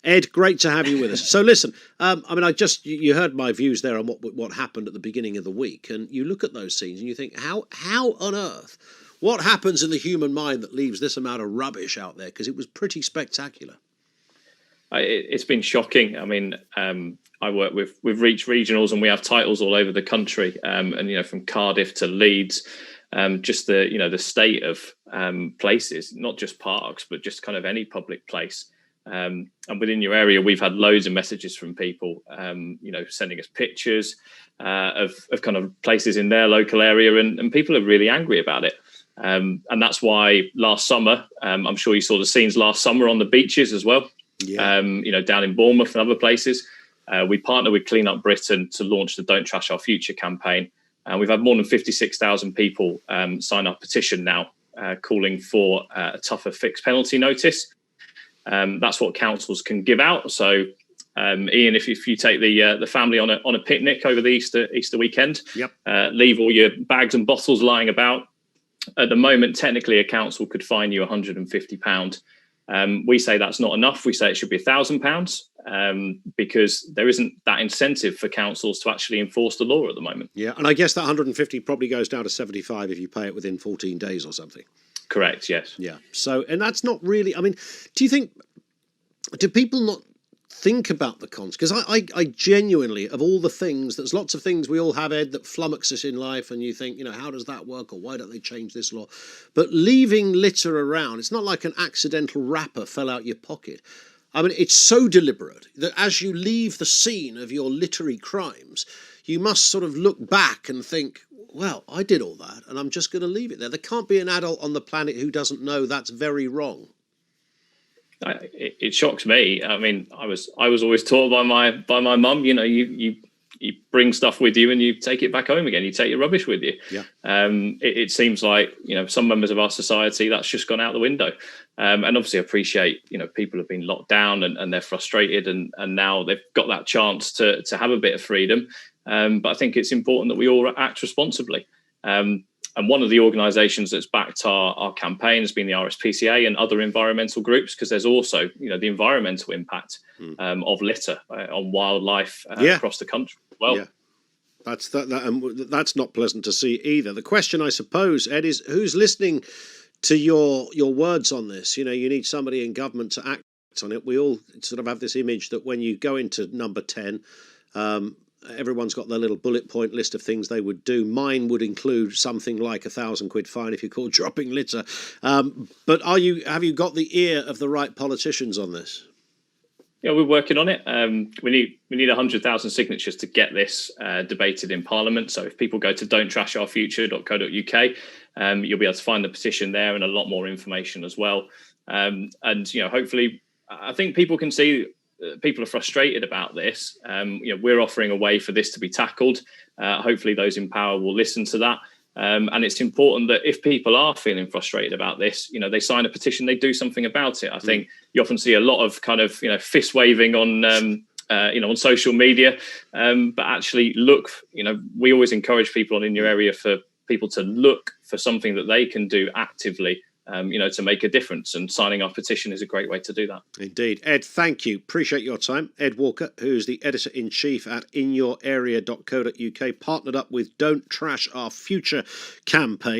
Ed, great to have you with us. So listen, you heard my views there on what happened at the beginning of the week, and you look at those scenes and you think, how on earth, what happens in the human mind that leaves this amount of rubbish out there? Because it was pretty spectacular. It's been shocking. I mean, I work with Reach Regionals, and we have titles all over the country, and from Cardiff to Leeds. Just the state of places, not just parks, but just kind of any public place. And within your area, we've had loads of messages from people, sending us pictures of kind of places in their local area, and people are really angry about it. And that's why last summer, I'm sure you saw the scenes last summer on the beaches as well. Yeah. Down in Bournemouth and other places. We partnered with Clean Up Britain to launch the Don't Trash Our Future campaign. And we've had more than 56,000 people sign our petition now, calling for a tougher fixed penalty notice. That's what councils can give out. So, Ian, if you take the family on a picnic over the Easter weekend, yep. Leave all your bags and bottles lying about. At the moment, technically, a council could fine you £150. We say that's not enough. We say it should be £1,000 because there isn't that incentive for councils to actually enforce the law at the moment. Yeah, and I guess that 150 probably goes down to 75 if you pay it within 14 days or something. Correct, yes. Yeah, so, and that's not really, I mean, do people not think about the cons? Because I genuinely, of all the things, there's lots of things we all have, Ed, that flummox us in life, and you think, how does that work, or why don't they change this law? But leaving litter around, it's not like an accidental wrapper fell out your pocket. I mean, it's so deliberate that as you leave the scene of your littery crimes, you must sort of look back and think, well, I did all that, and I'm just going to leave it there. There can't be an adult on the planet who doesn't know that's very wrong. It shocks me. I mean, I was always taught by my mum. You bring stuff with you and you take it back home again. You take your rubbish with you. Yeah. It seems like some members of our society that's just gone out the window. And obviously, I appreciate people have been locked down and they're frustrated and now they've got that chance to have a bit of freedom. But I think it's important that we all act responsibly. And one of the organisations that's backed our campaign has been the RSPCA and other environmental groups, because there's also, the environmental impact of litter on wildlife across the country as well. Yeah. That's not pleasant to see either. The question, I suppose, Ed, is who's listening to your words on this? You need somebody in government to act on it. We all sort of have this image that when you go into number 10, everyone's got their little bullet point list of things they would do. Mine would include something like £1,000 fine if you're caught dropping litter. But have you got the ear of the right politicians on this? Yeah, we're working on it. We need 100,000 signatures to get this debated in Parliament. So if people go to don'ttrashourfuture.co.uk, you'll be able to find the petition there and a lot more information as well. And hopefully, I think people can see. People are frustrated about this. We're offering a way for this to be tackled. Hopefully those in power will listen to that. And it's important that if people are feeling frustrated about this, they sign a petition, they do something about it. I think you often see a lot of kind of, fist waving on social media. But actually look, we always encourage people in your area for people to look for something that they can do actively to make a difference, and signing our petition is a great way to do that. Indeed. Ed, thank you. Appreciate your time. Ed Walker, who's the Editor-in-Chief at InYourArea.co.uk, partnered up with Don't Trash Our Future campaign.